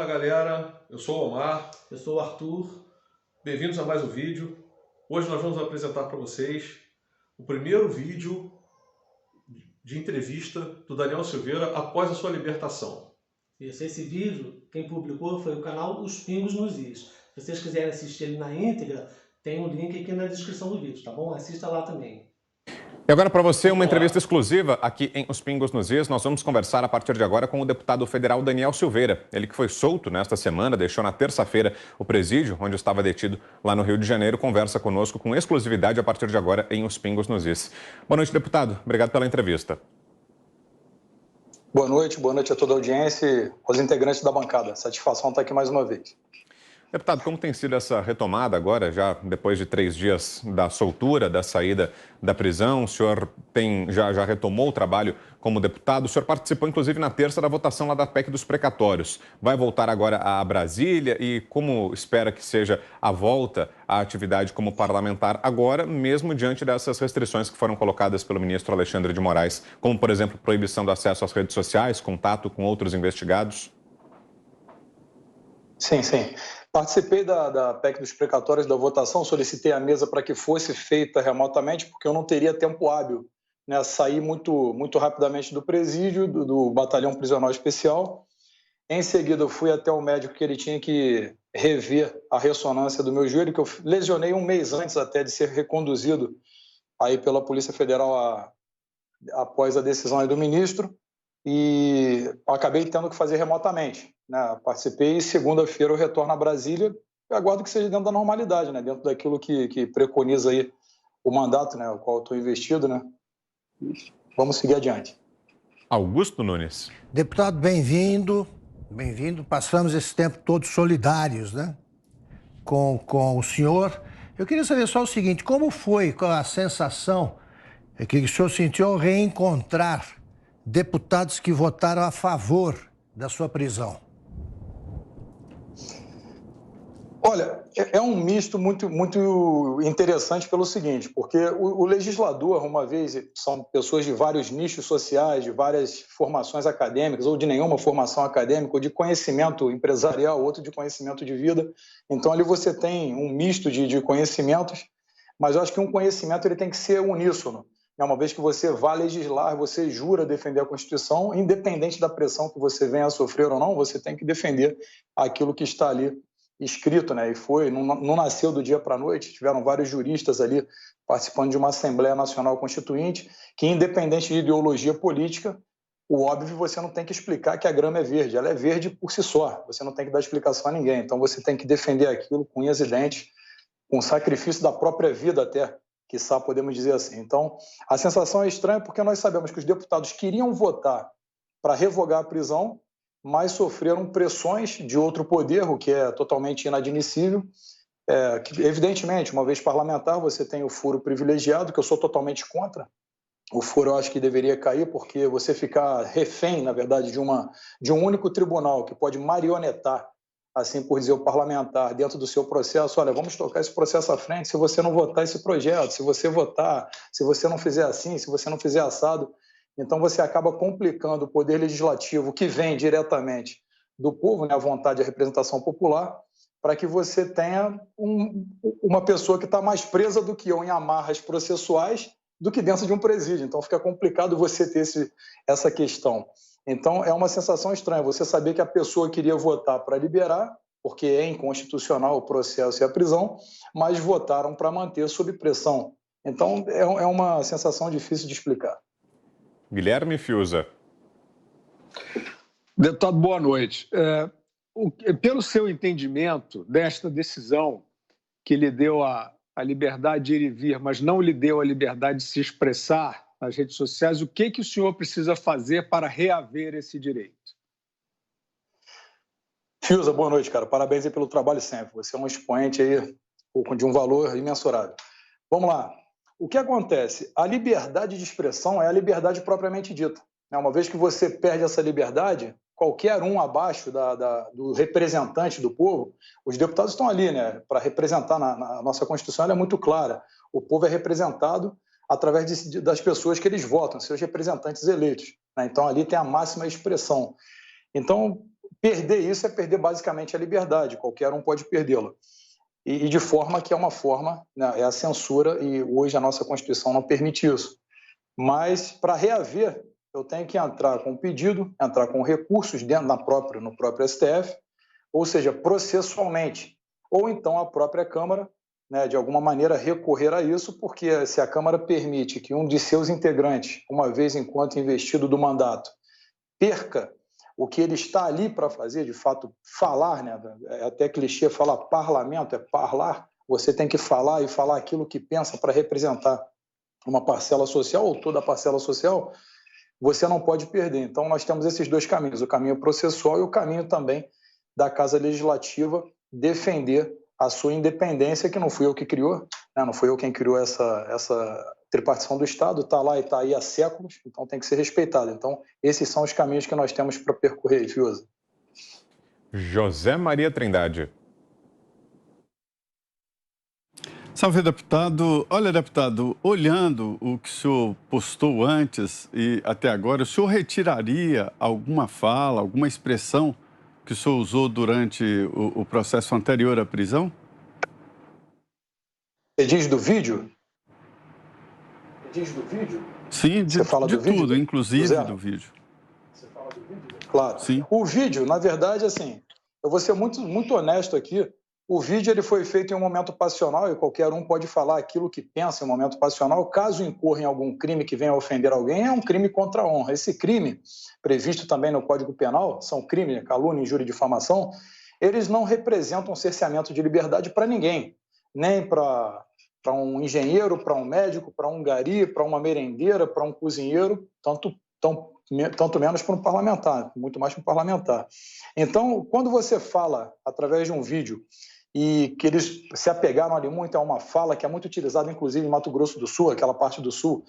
Fala galera, eu sou o Omar. Eu sou o Arthur. Bem-vindos a mais um vídeo. Hoje nós vamos apresentar para vocês o primeiro vídeo de entrevista do Daniel Silveira após a sua libertação. Isso, esse vídeo, quem publicou foi o canal Os Pingos nos Is. Se vocês quiserem assistir ele na íntegra, tem um link aqui na descrição do vídeo, tá bom? Assista lá também. E agora para você uma entrevista exclusiva aqui em Os Pingos nos Is. Nós vamos conversar a partir de agora com o deputado federal Daniel Silveira. Ele que foi solto nesta semana, deixou na terça-feira o presídio onde estava detido lá no Rio de Janeiro. Conversa conosco com exclusividade a partir de agora em Os Pingos nos Is. Boa noite, deputado. Obrigado pela entrevista. Boa noite a toda a audiência e aos integrantes da bancada. Satisfação estar aqui mais uma vez. Deputado, como tem sido essa retomada agora, já depois de 3 dias da soltura, da saída da prisão? O senhor já retomou o trabalho como deputado. O senhor participou, inclusive, na terça da votação lá da PEC dos precatórios. Vai voltar agora a Brasília e como espera que seja a volta à atividade como parlamentar agora, mesmo diante dessas restrições que foram colocadas pelo ministro Alexandre de Moraes, como, por exemplo, proibição do acesso às redes sociais, contato com outros investigados? Sim. Participei da PEC dos precatórios, da votação, solicitei a mesa para que fosse feita remotamente, porque eu não teria tempo hábil, né? Saí muito rapidamente do presídio, do batalhão prisional especial. Em seguida, eu fui até o médico que ele tinha que rever a ressonância do meu joelho, que eu lesionei um mês antes até de ser reconduzido aí pela Polícia Federal após a decisão aí do ministro, e acabei tendo que fazer remotamente, né? Participei e segunda-feira eu retorno a Brasília e aguardo que seja dentro da normalidade, né? Dentro daquilo que preconiza aí o mandato, né? O qual estou investido, né? Vamos seguir adiante. Augusto Nunes. Deputado, bem-vindo. Passamos esse tempo todos solidários, né? Com o senhor. Eu queria saber só o seguinte, como foi a sensação que o senhor sentiu ao reencontrar deputados que votaram a favor da sua prisão? Olha, é um misto muito interessante pelo seguinte, porque o legislador, uma vez, são pessoas de vários nichos sociais, de várias formações acadêmicas, ou de nenhuma formação acadêmica, ou de conhecimento empresarial, outro de conhecimento de vida. Então, ali você tem um misto de conhecimentos, mas eu acho que um conhecimento ele tem que ser uníssono. Uma vez que você vai legislar, você jura defender a Constituição, independente da pressão que você venha a sofrer ou não, você tem que defender aquilo que está ali escrito, né? E não nasceu do dia para a noite, tiveram vários juristas ali participando de uma Assembleia Nacional Constituinte, que independente de ideologia política, o óbvio você não tem que explicar que a grama é verde, ela é verde por si só, você não tem que dar explicação a ninguém, então você tem que defender aquilo com unhas e dentes, com sacrifício da própria vida até, quiçá podemos dizer assim. Então, a sensação é estranha porque nós sabemos que os deputados queriam votar para revogar a prisão, mas sofreram pressões de outro poder, o que é totalmente inadmissível. Que, evidentemente, uma vez parlamentar, você tem o foro privilegiado, que eu sou totalmente contra. O foro eu acho que deveria cair, porque você ficar refém, na verdade, de um único tribunal que pode marionetar, assim por dizer, o parlamentar dentro do seu processo, olha, vamos tocar esse processo à frente, se você não votar esse projeto, se você votar, se você não fizer assim, se você não fizer assado, então você acaba complicando o poder legislativo que vem diretamente do povo, né, a vontade e a representação popular, para que você tenha uma pessoa que está mais presa do que eu em amarras processuais do que dentro de um presídio, então fica complicado você ter essa questão. Então, é uma sensação estranha você saber que a pessoa queria votar para liberar, porque é inconstitucional o processo e a prisão, mas votaram para manter sob pressão. Então, é uma sensação difícil de explicar. Guilherme Fiuza. Deputado, boa noite. Pelo seu entendimento desta decisão que lhe deu a liberdade de ir e vir, mas não lhe deu a liberdade de se expressar nas redes sociais, o que o senhor precisa fazer para reaver esse direito? Fiuza, boa noite, cara. Parabéns aí pelo trabalho sempre. Você é um expoente aí de um valor imensurável. Vamos lá. O que acontece? A liberdade de expressão é a liberdade propriamente dita. Uma vez que você perde essa liberdade, qualquer um abaixo do representante do povo, os deputados estão ali, né, para representar na nossa Constituição, ela é muito clara. O povo é representado através das pessoas que eles votam, seus representantes eleitos, né? Então, ali tem a máxima expressão. Então, Perder isso é perder basicamente a liberdade, qualquer um pode perdê-la. E de forma que é uma forma, né, é a censura, e hoje a nossa Constituição não permite isso. Mas, para reaver, eu tenho que entrar com pedido, entrar com recursos dentro no próprio STF, ou seja, processualmente. Ou então a própria Câmara, né, de alguma maneira, recorrer a isso, porque se a Câmara permite que um de seus integrantes, uma vez enquanto investido do mandato, perca o que ele está ali para fazer, de fato, falar, né? É até clichê falar parlamento, é parlar, você tem que falar e falar aquilo que pensa para representar uma parcela social ou toda a parcela social, você não pode perder. Então, nós temos esses dois caminhos, o caminho processual e o caminho também da Casa Legislativa defender a sua independência, que não fui eu que criou, né? Não fui eu quem criou essa tripartição do Estado, está lá e está aí há séculos, então tem que ser respeitado. Então, esses são os caminhos que nós temos para percorrer, Fiuza. José Maria Trindade. Salve, deputado. Olha, deputado, olhando o que o senhor postou antes e até agora, o senhor retiraria alguma fala, alguma expressão que o senhor usou durante o processo anterior à prisão? Você diz do vídeo? Você diz do vídeo? Sim, de do tudo, vídeo? inclusive do vídeo. Você fala do vídeo? Claro. Sim. O vídeo, na verdade, assim, eu vou ser muito honesto aqui, o vídeo ele foi feito em um momento passional e qualquer um pode falar aquilo que pensa em um momento passional. Caso incorra em algum crime que venha a ofender alguém, é um crime contra a honra. Esse crime, previsto também no Código Penal, são crimes, calúnia, injúria e difamação, eles não representam cerceamento de liberdade para ninguém, nem para um engenheiro, para um médico, para um gari, para uma merendeira, para um cozinheiro, tanto menos para um parlamentar, muito mais para um parlamentar. Então, quando você fala através de um vídeo e que eles se apegaram ali muito a uma fala que é muito utilizada, inclusive em Mato Grosso do Sul, aquela parte do Sul,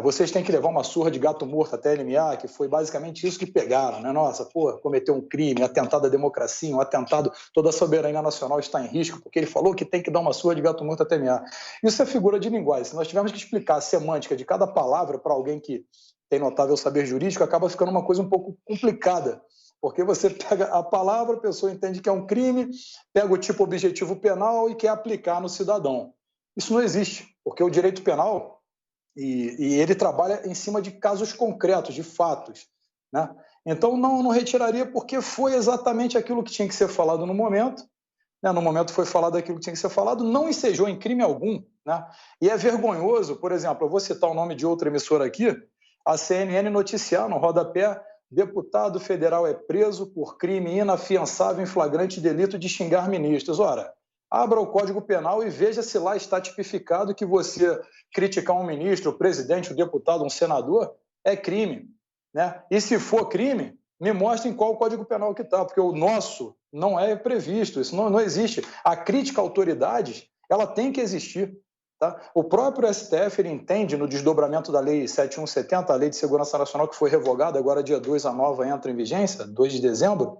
vocês têm que levar uma surra de gato morto até LMA, que foi basicamente isso que pegaram, né? Nossa, pô, cometeu um crime, atentado à democracia, um atentado, toda a soberania nacional está em risco, porque ele falou que tem que dar uma surra de gato morto até LMA. Isso é figura de linguagem. Se nós tivermos que explicar a semântica de cada palavra para alguém que tem notável saber jurídico, acaba ficando uma coisa um pouco complicada, porque você pega a palavra, a pessoa entende que é um crime, pega o tipo objetivo penal e quer aplicar no cidadão. Isso não existe, porque o direito penal, e ele trabalha em cima de casos concretos, de fatos, né? Então, não retiraria, porque foi exatamente aquilo que tinha que ser falado no momento, né? No momento foi falado aquilo que tinha que ser falado, não ensejou em crime algum, né? E é vergonhoso, por exemplo, eu vou citar o nome de outra emissora aqui, a CNN noticiar no rodapé: deputado federal é preso por crime inafiançável em flagrante delito de xingar ministros. Ora, abra o Código Penal e veja se lá está tipificado que você criticar um ministro, o presidente, o deputado, um senador, é crime, né? E se for crime, me mostrem qual o Código Penal que está, porque o nosso não é previsto, isso não existe. A crítica a autoridades, ela tem que existir. Tá? O próprio STF ele entende no desdobramento da Lei 7170, a Lei de Segurança Nacional, que foi revogada, agora dia 2 a nova entra em vigência, 2 de dezembro,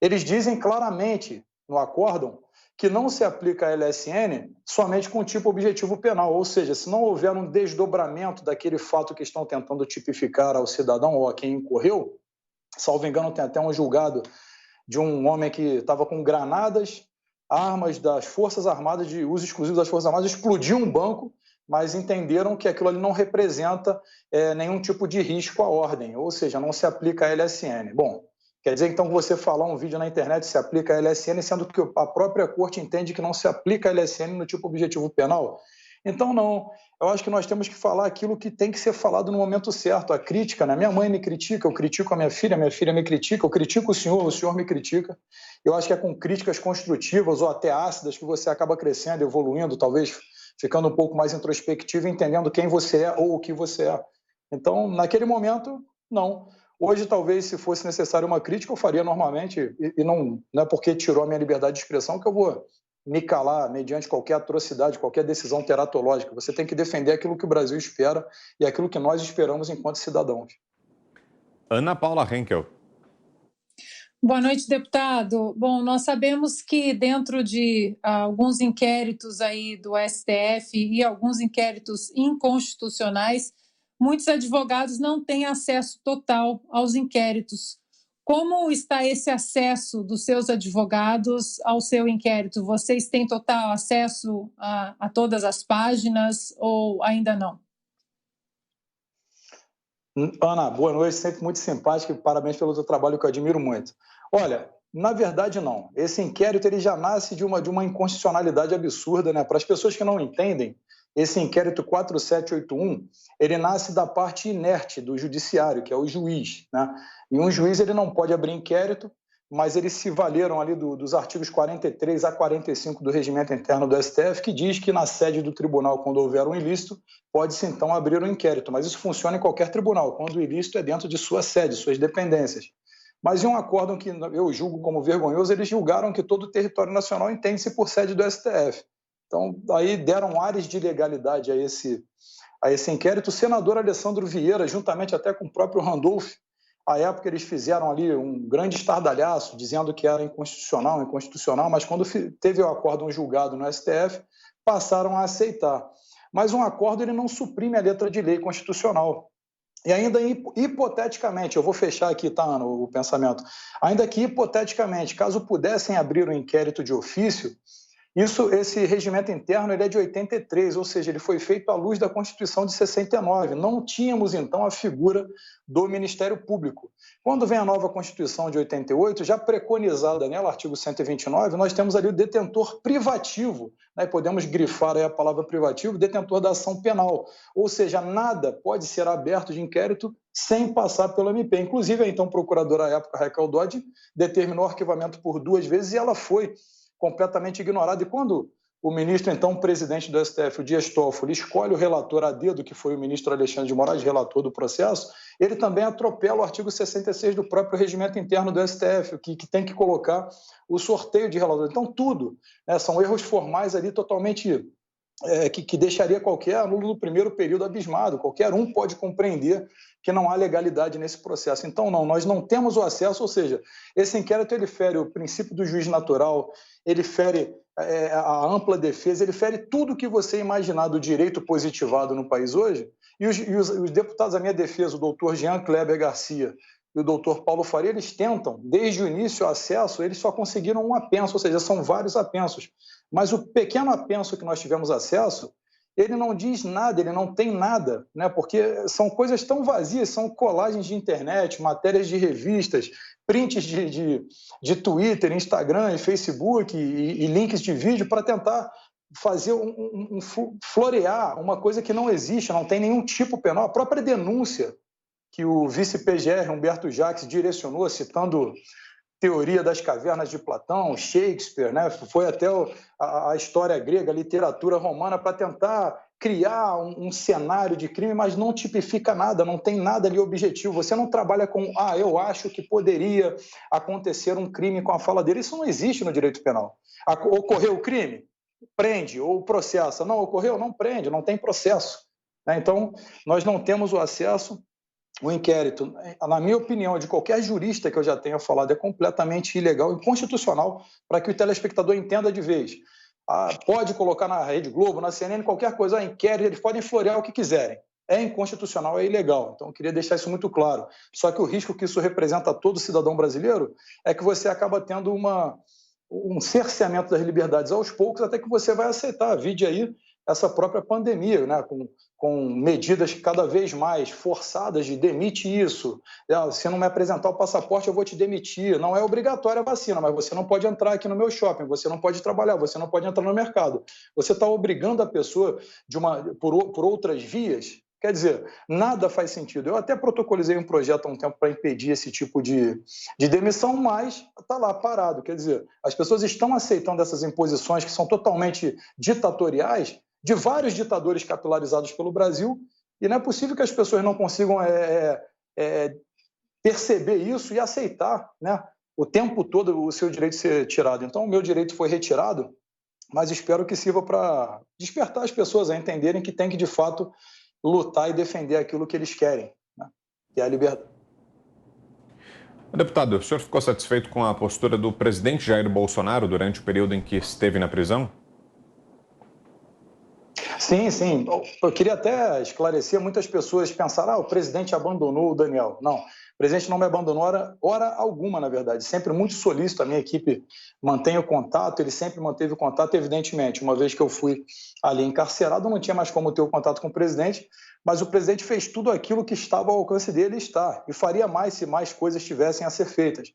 eles dizem claramente no acórdão que não se aplica a LSN somente com tipo objetivo penal, ou seja, se não houver um desdobramento daquele fato que estão tentando tipificar ao cidadão ou a quem incorreu, salvo engano tem até um julgado de um homem que estava com granadas, armas das Forças Armadas, de uso exclusivo das Forças Armadas, explodiu um banco, mas entenderam que aquilo ali não representa nenhum tipo de risco à ordem, ou seja, não se aplica a LSN. Bom, quer dizer então que você falar um vídeo na internet se aplica a LSN, sendo que a própria corte entende que não se aplica a LSN no tipo objetivo penal? Então, não. Eu acho que nós temos que falar aquilo que tem que ser falado no momento certo. A crítica, né? Minha mãe me critica, eu critico a minha filha me critica, eu critico o senhor me critica. Eu acho que é com críticas construtivas ou até ácidas que você acaba crescendo, evoluindo, talvez ficando um pouco mais introspectivo, entendendo quem você é ou o que você é. Então, naquele momento, não. Hoje, talvez, se fosse necessário uma crítica, eu faria normalmente, e não é porque tirou a minha liberdade de expressão que eu vou me calar mediante qualquer atrocidade, qualquer decisão teratológica. Você tem que defender aquilo que o Brasil espera e aquilo que nós esperamos enquanto cidadãos. Ana Paula Henkel. Boa noite, deputado. Bom, nós sabemos que dentro de alguns inquéritos aí do STF e alguns inquéritos inconstitucionais, muitos advogados não têm acesso total aos inquéritos, Como está esse acesso dos seus advogados ao seu inquérito? Vocês têm total acesso a todas as páginas ou ainda não? Ana, boa noite, sempre muito simpática e parabéns pelo seu trabalho, que eu admiro muito. Olha, na verdade não. Esse inquérito ele já nasce de uma inconstitucionalidade absurda, né? Para as pessoas que não entendem, esse inquérito 4781, ele nasce da parte inerte do judiciário, que é o juiz, né? E um juiz ele não pode abrir inquérito, mas eles se valeram ali dos artigos 43 a 45 do Regimento Interno do STF, que diz que na sede do tribunal, quando houver um ilícito, pode-se então abrir um inquérito. Mas isso funciona em qualquer tribunal, quando o ilícito é dentro de sua sede, suas dependências. Mas em um acórdão que eu julgo como vergonhoso, eles julgaram que todo o território nacional entende-se por sede do STF. Então, aí deram ares de ilegalidade a esse inquérito. O senador Alessandro Vieira, juntamente até com o próprio Randolph, à época eles fizeram ali um grande estardalhaço, dizendo que era inconstitucional, mas quando teve o acórdão julgado no STF, passaram a aceitar. Mas um acórdão ele não suprime a letra de lei constitucional. E ainda hipoteticamente, eu vou fechar aqui, tá, Ana, o pensamento, ainda que hipoteticamente, caso pudessem abrir um inquérito de ofício, esse regimento interno ele é de 83, ou seja, ele foi feito à luz da Constituição de 69. Não tínhamos, então, a figura do Ministério Público. Quando vem a nova Constituição de 88, já preconizada nela, artigo 129, nós temos ali o detentor privativo, né? Podemos grifar aí a palavra privativo, detentor da ação penal. Ou seja, nada pode ser aberto de inquérito sem passar pelo MP. Inclusive, a então procuradora à época, Raquel Dodge, determinou o arquivamento por 2 vezes e ela foi completamente ignorado. E quando o ministro, então presidente do STF, o Dias Toffoli, escolhe o relator a dedo, que foi o ministro Alexandre de Moraes, relator do processo, ele também atropela o artigo 66 do próprio regimento interno do STF, que tem que colocar o sorteio de relator. Então, tudo, né, são erros formais ali totalmente que deixaria qualquer aluno do primeiro período abismado. Qualquer um pode compreender que não há legalidade nesse processo. Então, não, nós não temos o acesso, ou seja, esse inquérito ele fere o princípio do juiz natural, ele fere a ampla defesa, ele fere tudo que você imaginar do direito positivado no país hoje, e os deputados à minha defesa, o doutor Jean Kleber Garcia e o doutor Paulo Faria, eles tentam, desde o início, o acesso, eles só conseguiram um apenso, ou seja, são vários apensos. Mas o pequeno apenso que nós tivemos acesso, ele não diz nada, ele não tem nada, né? Porque são coisas tão vazias, são colagens de internet, matérias de revistas, prints de Twitter, Instagram e Facebook e links de vídeo para tentar fazer florear uma coisa que não existe, não tem nenhum tipo penal. A própria denúncia que o vice-PGR Humberto Jacques direcionou, citando teoria das cavernas de Platão, Shakespeare, né? Foi até a história grega, a literatura romana, para tentar criar um cenário de crime, mas não tipifica nada, não tem nada ali objetivo. Você não trabalha com, eu acho que poderia acontecer um crime com a fala dele. Isso não existe no direito penal. Ocorreu o crime? Prende ou processa. Não ocorreu? Não prende, não tem processo. Então, nós não temos o acesso. O inquérito, na minha opinião, de qualquer jurista que eu já tenha falado, é completamente ilegal e inconstitucional, para que o telespectador entenda de vez. Pode colocar na Rede Globo, na CNN, qualquer coisa, inquérito, eles podem florear o que quiserem. É inconstitucional, é ilegal. Então, eu queria deixar isso muito claro. Só que o risco que isso representa a todo cidadão brasileiro é que você acaba tendo um cerceamento das liberdades aos poucos, até que você vai aceitar. Vide aí essa própria pandemia, né? Com medidas cada vez mais forçadas de demite isso. Se não me apresentar o passaporte, eu vou te demitir. Não é obrigatória a vacina, mas você não pode entrar aqui no meu shopping, você não pode trabalhar, você não pode entrar no mercado. Você está obrigando a pessoa por outras vias. Quer dizer, nada faz sentido. Eu até protocolizei um projeto há um tempo para impedir esse tipo de demissão, mas está lá parado. Quer dizer, as pessoas estão aceitando essas imposições que são totalmente ditatoriais, de vários ditadores capilarizados pelo Brasil, e não é possível que as pessoas não consigam perceber isso e aceitar, né, o tempo todo o seu direito ser tirado. Então, o meu direito foi retirado, mas espero que sirva para despertar as pessoas a entenderem que tem que, de fato, lutar e defender aquilo que eles querem, né, que é a liberdade. Deputado, o senhor ficou satisfeito com a postura do presidente Jair Bolsonaro durante o período em que esteve na prisão? Sim, sim. Eu queria até esclarecer, muitas pessoas pensaram, o presidente abandonou o Daniel. Não, o presidente não me abandonou hora alguma, na verdade. Sempre muito solícito, a minha equipe mantém o contato, ele sempre manteve o contato, evidentemente. Uma vez que eu fui ali encarcerado, não tinha mais como ter o contato com o presidente, mas o presidente fez tudo aquilo que estava ao alcance dele e está, e faria mais se mais coisas tivessem a ser feitas.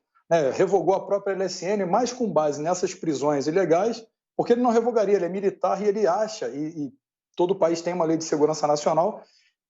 Revogou a própria LSN, mas com base nessas prisões ilegais, porque ele não revogaria, ele é militar e ele acha, e todo o país tem uma lei de segurança nacional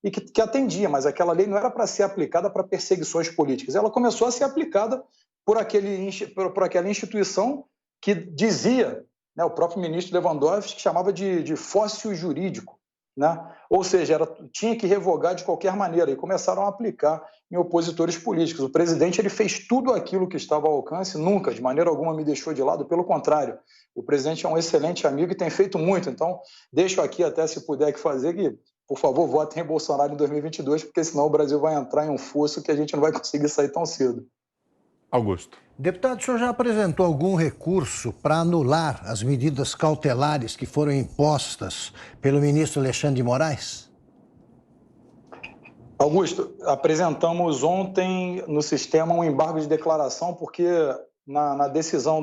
e que atendia, mas aquela lei não era para ser aplicada para perseguições políticas. Ela começou a ser aplicada por aquela instituição que dizia, né, o próprio ministro Lewandowski, que chamava de fóssil jurídico. Né? Ou seja, tinha que revogar de qualquer maneira, e começaram a aplicar em opositores políticos. O presidente ele fez tudo aquilo que estava ao alcance, nunca, de maneira alguma, me deixou de lado, pelo contrário. O presidente é um excelente amigo e tem feito muito, então deixo aqui até, se puder, que fazer que, por favor, votem em Bolsonaro em 2022, porque senão o Brasil vai entrar em um fosso que a gente não vai conseguir sair tão cedo. Augusto. Deputado, o senhor já apresentou algum recurso para anular as medidas cautelares que foram impostas pelo ministro Alexandre de Moraes? Augusto, apresentamos ontem no sistema um embargo de declaração, porque na decisão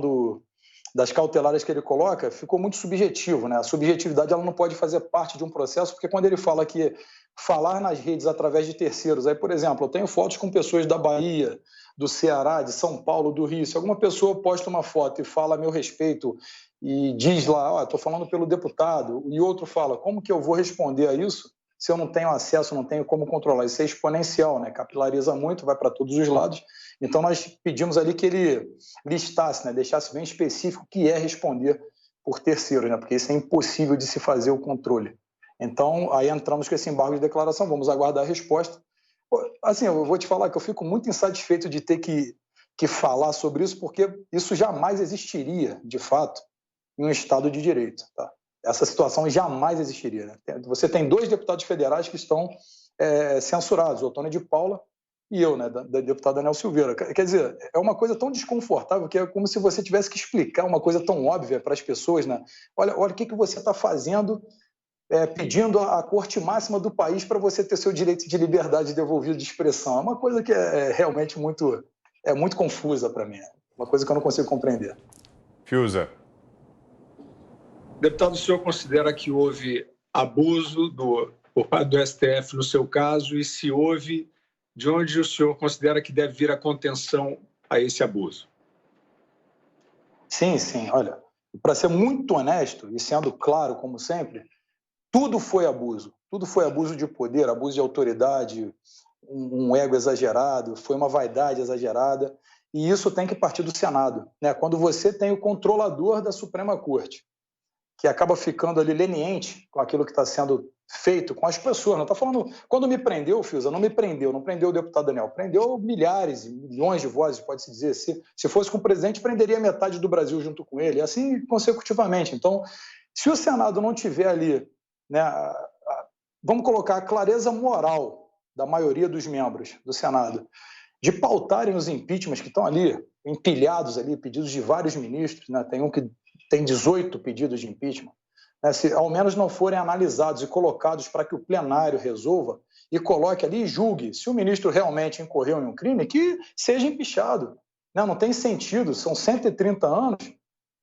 das cautelares que ele coloca, ficou muito subjetivo, né? A subjetividade ela não pode fazer parte de um processo, porque quando ele fala que falar nas redes através de terceiros, aí, por exemplo, eu tenho fotos com pessoas da Bahia, do Ceará, de São Paulo, do Rio, se alguma pessoa posta uma foto e fala a meu respeito e diz lá, estou falando pelo deputado, e outro fala, como que eu vou responder a isso se eu não tenho acesso, não tenho como controlar? Isso é exponencial, né? Capilariza muito, vai para todos os lados. Então, nós pedimos ali que ele listasse, né? Deixasse bem específico o que é responder por terceiros, né? Porque isso é impossível de se fazer o controle. Então, aí entramos com esse embargo de declaração, vamos aguardar a resposta. Assim, eu vou te falar que eu fico muito insatisfeito de ter que falar sobre isso, porque isso jamais existiria, de fato, em um Estado de Direito. Tá? Essa situação jamais existiria. Né? Você tem 2 deputados federais que estão censurados, o Otônio de Paula e eu, né, da deputada Daniel Silveira. Quer dizer, é uma coisa tão desconfortável que é como se você tivesse que explicar uma coisa tão óbvia para as pessoas. Né? Olha o que você está fazendo, pedindo à corte máxima do país para você ter seu direito de liberdade devolvido de expressão. É uma coisa que é realmente muito confusa para mim. É uma coisa que eu não consigo compreender. Fiuza. Deputado, o senhor considera que houve abuso por parte do STF no seu caso? E se houve, de onde o senhor considera que deve vir a contenção a esse abuso? Sim. Olha, para ser muito honesto e sendo claro, como sempre, tudo foi abuso. Tudo foi abuso de poder, abuso de autoridade, um ego exagerado, foi uma vaidade exagerada. E isso tem que partir do Senado. Né? Quando você tem o controlador da Suprema Corte, que acaba ficando ali leniente com aquilo que está sendo feito com as pessoas. Não está falando... Quando me prendeu, Fiuza, não prendeu o deputado Daniel, prendeu milhares, milhões de vozes, pode-se dizer. Se fosse com o presidente, prenderia metade do Brasil junto com ele, assim consecutivamente. Então, se o Senado não tiver ali, né, vamos colocar a clareza moral da maioria dos membros do Senado, de pautarem os impeachments que estão ali, empilhados ali, pedidos de vários ministros, né? Tem um que tem 18 pedidos de impeachment, né? Se ao menos não forem analisados e colocados para que o plenário resolva e coloque ali e julgue se o ministro realmente incorreu em um crime, que seja empichado. Né? Não tem sentido, são 130 anos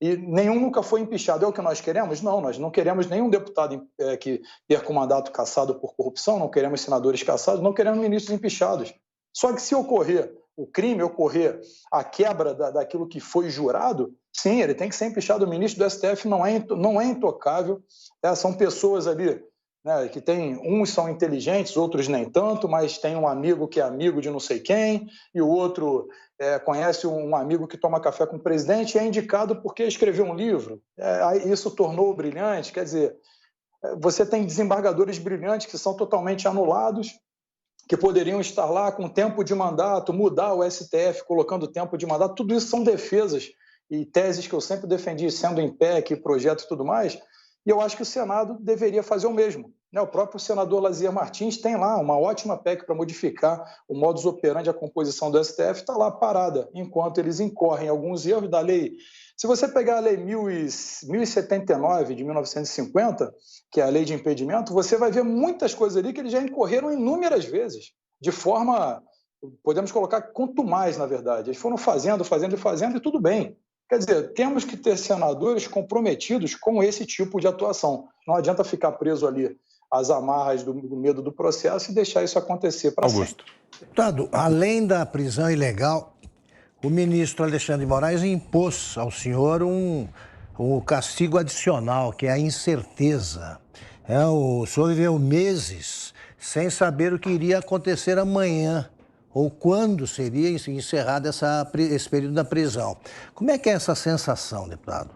e nenhum nunca foi empichado. É o que nós queremos? Não, nós não queremos nenhum deputado que perca o mandato cassado por corrupção, não queremos senadores cassados, não queremos ministros empichados. Só que se ocorrer o crime, ocorrer a quebra daquilo que foi jurado, sim, ele tem que ser empichado. O ministro do STF não é intocável. São pessoas ali, né, que uns são inteligentes, outros nem tanto, mas tem um amigo que é amigo de não sei quem, e o outro conhece um amigo que toma café com o presidente e é indicado porque escreveu um livro. Isso tornou brilhante. Quer dizer, você tem desembargadores brilhantes que são totalmente anulados, que poderiam estar lá com tempo de mandato, mudar o STF colocando tempo de mandato. Tudo isso são defesas e teses que eu sempre defendi, sendo em PEC, projeto e tudo mais, e eu acho que o Senado deveria fazer o mesmo. né? O próprio senador Lazier Martins tem lá uma ótima PEC para modificar o modus operandi, a composição do STF, está lá parada, enquanto eles incorrem alguns erros da lei. Se você pegar a lei 1079 de 1950, que é a lei de impedimento, você vai ver muitas coisas ali que eles já incorreram inúmeras vezes, de forma, podemos colocar, contumaz, na verdade. Eles foram fazendo e tudo bem. Quer dizer, temos que ter senadores comprometidos com esse tipo de atuação. Não adianta ficar preso ali às amarras do medo do processo e deixar isso acontecer para sempre. Deputado, além da prisão ilegal, o ministro Alexandre de Moraes impôs ao senhor um castigo adicional, que é a incerteza. O senhor viveu meses sem saber o que iria acontecer amanhã, ou quando seria encerrado esse período da prisão. Como é que é essa sensação, deputado?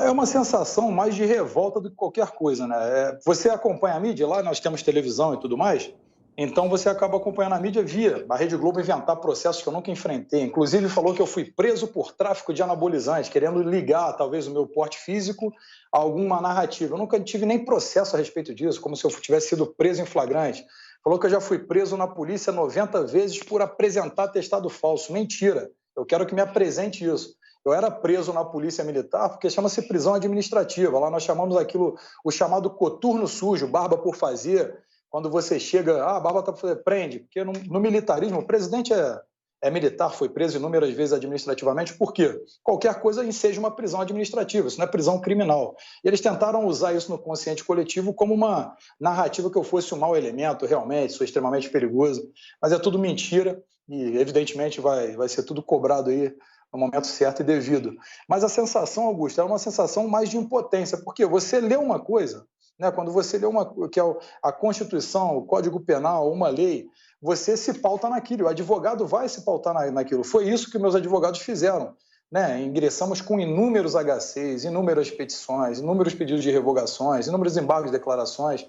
É uma sensação mais de revolta do que qualquer coisa, né? Você acompanha a mídia, lá nós temos televisão e tudo mais, então você acaba acompanhando a mídia via a Rede Globo inventar processos que eu nunca enfrentei. Inclusive falou que eu fui preso por tráfico de anabolizantes, querendo ligar talvez o meu porte físico a alguma narrativa. Eu nunca tive nem processo a respeito disso, como se eu tivesse sido preso em flagrante. Falou que eu já fui preso na polícia 90 vezes por apresentar atestado falso. Mentira, eu quero que me apresente isso. Eu era preso na polícia militar porque chama-se prisão administrativa. Lá nós chamamos aquilo, o chamado coturno sujo, barba por fazer. Quando você chega, barba está por fazer, prende. Porque no militarismo, o presidente é militar, foi preso inúmeras vezes administrativamente. Por quê? Qualquer coisa enseja uma prisão administrativa, isso não é prisão criminal. E eles tentaram usar isso no consciente coletivo como uma narrativa que eu fosse um mau elemento, realmente, sou extremamente perigoso. Mas é tudo mentira e, evidentemente, vai ser tudo cobrado aí no momento certo e devido. Mas a sensação, Augusto, é uma sensação mais de impotência, porque você lê uma coisa, né, quando você lê que é a Constituição, o Código Penal, uma lei, você se pauta naquilo, o advogado vai se pautar naquilo. Foi isso que meus advogados fizeram, né? Ingressamos com inúmeros HCs, inúmeras petições, inúmeros pedidos de revogações, inúmeros embargos de declarações,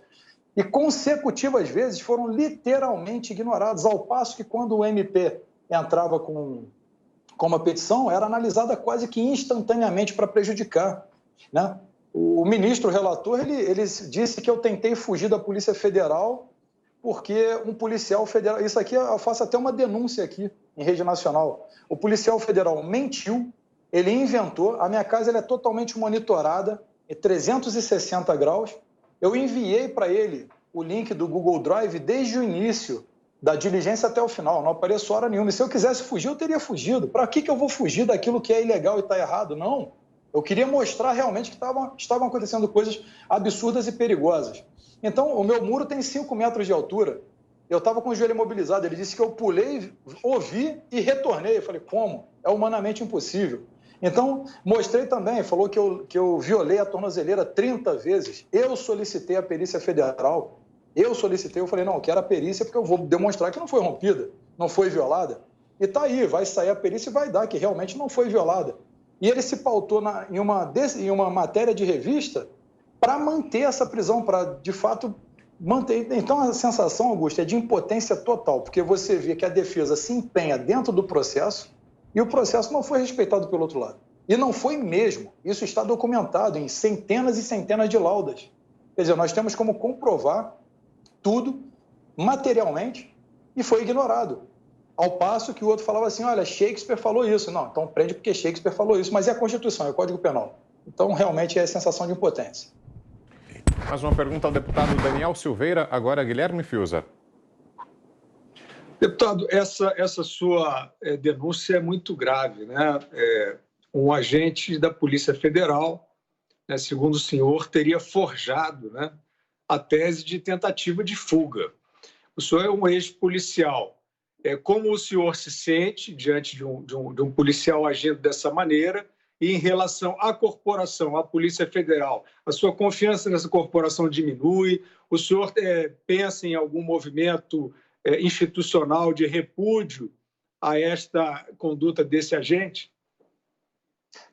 e consecutivas vezes foram literalmente ignorados, ao passo que quando o MP entrava com uma petição, era analisada quase que instantaneamente para prejudicar, né? O ministro relator, ele disse que eu tentei fugir da Polícia Federal porque um policial federal... Isso aqui, eu faço até uma denúncia aqui em rede nacional. O policial federal mentiu, ele inventou, a minha casa ela é totalmente monitorada, em 360 graus. Eu enviei para ele o link do Google Drive desde o início da diligência até o final, não apareço hora nenhuma. E se eu quisesse fugir, eu teria fugido. Para que eu vou fugir daquilo que é ilegal e está errado? Não. Eu queria mostrar realmente que estavam acontecendo coisas absurdas e perigosas. Então, o meu muro tem 5 metros de altura. Eu estava com o joelho imobilizado. Ele disse que eu pulei, ouvi e retornei. Eu falei, como? É humanamente impossível. Então, mostrei também, falou que eu violei a tornozeleira 30 vezes. Eu solicitei a perícia federal. Eu falei, não, eu quero a perícia porque eu vou demonstrar que não foi rompida, não foi violada. E está aí, vai sair a perícia e vai dar que realmente não foi violada. E ele se pautou em uma matéria de revista para manter essa prisão, para, de fato, manter. Então, a sensação, Augusto, é de impotência total, porque você vê que a defesa se empenha dentro do processo e o processo não foi respeitado pelo outro lado. E não foi mesmo. Isso está documentado em centenas e centenas de laudas. Quer dizer, nós temos como comprovar tudo materialmente e foi ignorado. Ao passo que o outro falava assim, olha, Shakespeare falou isso. Não, então prende porque Shakespeare falou isso. Mas é a Constituição, é o Código Penal. Então, realmente, é a sensação de impotência. Mais uma pergunta ao deputado Daniel Silveira, agora Guilherme Fiuza. Deputado, essa sua denúncia é muito grave, né? Um agente da Polícia Federal, né, segundo o senhor, teria forjado, né, a tese de tentativa de fuga. O senhor é um ex-policial. Como o senhor se sente diante de um policial agindo dessa maneira e em relação à corporação, à Polícia Federal? A sua confiança nessa corporação diminui? O senhor pensa em algum movimento institucional de repúdio a esta conduta desse agente?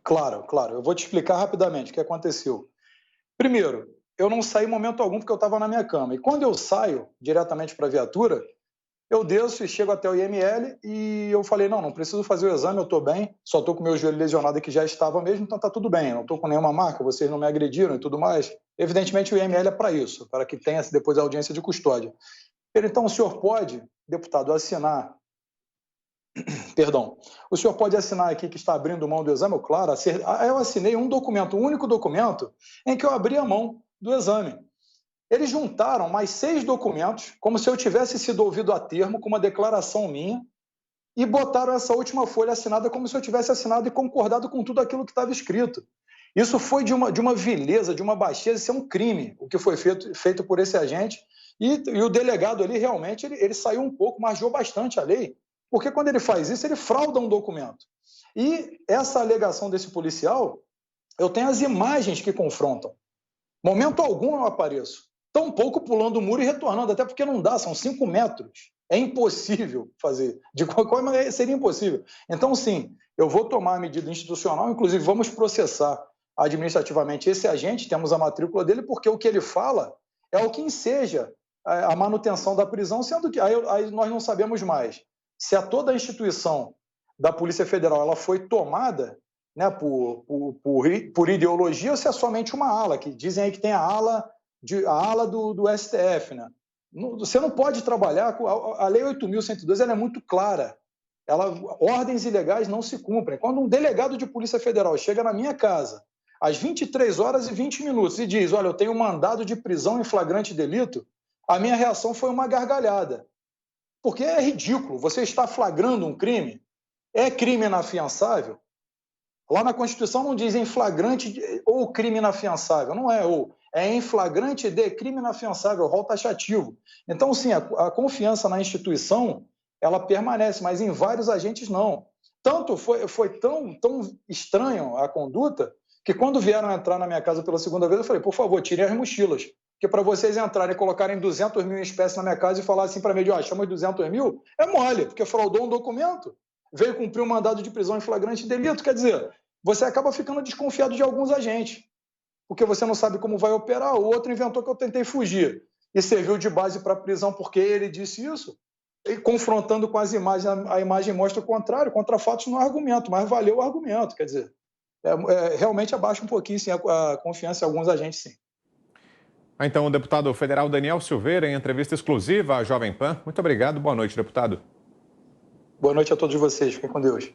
Claro. Eu vou te explicar rapidamente o que aconteceu. Primeiro, eu não saí em momento algum porque eu estava na minha cama. E quando eu saio diretamente para a viatura, Eu desço e chego até o IML e eu falei, não preciso fazer o exame, eu estou bem, só estou com o meu joelho lesionado que já estava mesmo, então está tudo bem, não estou com nenhuma marca, vocês não me agrediram e tudo mais. Evidentemente o IML é para isso, para que tenha depois a audiência de custódia. Então o senhor pode, deputado, assinar, perdão, o senhor pode assinar aqui que está abrindo mão do exame? Claro, eu assinei um documento, um único documento, em que eu abri a mão do exame. Eles juntaram mais 6 documentos, como se eu tivesse sido ouvido a termo, com uma declaração minha, e botaram essa última folha assinada como se eu tivesse assinado e concordado com tudo aquilo que estava escrito. Isso foi de uma vileza, de uma baixeza, isso é um crime, o que foi feito por esse agente, e o delegado ali realmente ele saiu um pouco, margeou bastante a lei, porque quando ele faz isso, ele frauda um documento. E essa alegação desse policial, eu tenho as imagens que confrontam. Momento algum eu apareço. Tampouco pulando o muro e retornando, até porque não dá, são 5 metros. É impossível fazer. De qualquer maneira, seria impossível. Então, sim, eu vou tomar a medida institucional, inclusive vamos processar administrativamente esse agente, temos a matrícula dele, porque o que ele fala é o que enseja a manutenção da prisão, sendo que aí nós não sabemos mais se toda a instituição da Polícia Federal ela foi tomada, né, por ideologia ou se é somente uma ala, que dizem aí que tem a ala do STF, né? Você não pode trabalhar com a Lei 8.102, ela é muito clara. Ordens ilegais não se cumprem. Quando um delegado de Polícia Federal chega na minha casa às 23h20 e diz, olha, eu tenho um mandado de prisão em flagrante delito, a minha reação foi uma gargalhada. Porque é ridículo. Você está flagrando um crime? É crime inafiançável? Lá na Constituição não diz em flagrante ou crime inafiançável, não é ou. É em flagrante de crime inafiançável, rol taxativo. Então, sim, a confiança na instituição, ela permanece, mas em vários agentes não. Tanto foi tão estranho a conduta, que quando vieram entrar na minha casa pela segunda vez, eu falei, por favor, tirem as mochilas. Porque para vocês entrarem e colocarem 200 mil em espécie na minha casa e falar assim para mim, chama de 200 mil, é mole, porque fraudou um documento, veio cumprir um mandado de prisão em flagrante delito. Quer dizer, você acaba ficando desconfiado de alguns agentes, porque você não sabe como vai operar. O outro inventou que eu tentei fugir e serviu de base para a prisão porque ele disse isso, e confrontando com as imagens, a imagem mostra o contrário, contra fatos no argumento, mas valeu o argumento. Quer dizer, realmente abaixa um pouquinho sim, a confiança em alguns agentes, sim. Então, o deputado federal Daniel Silveira, em entrevista exclusiva à Jovem Pan. Muito obrigado, boa noite, deputado. Boa noite a todos vocês, fiquem com Deus.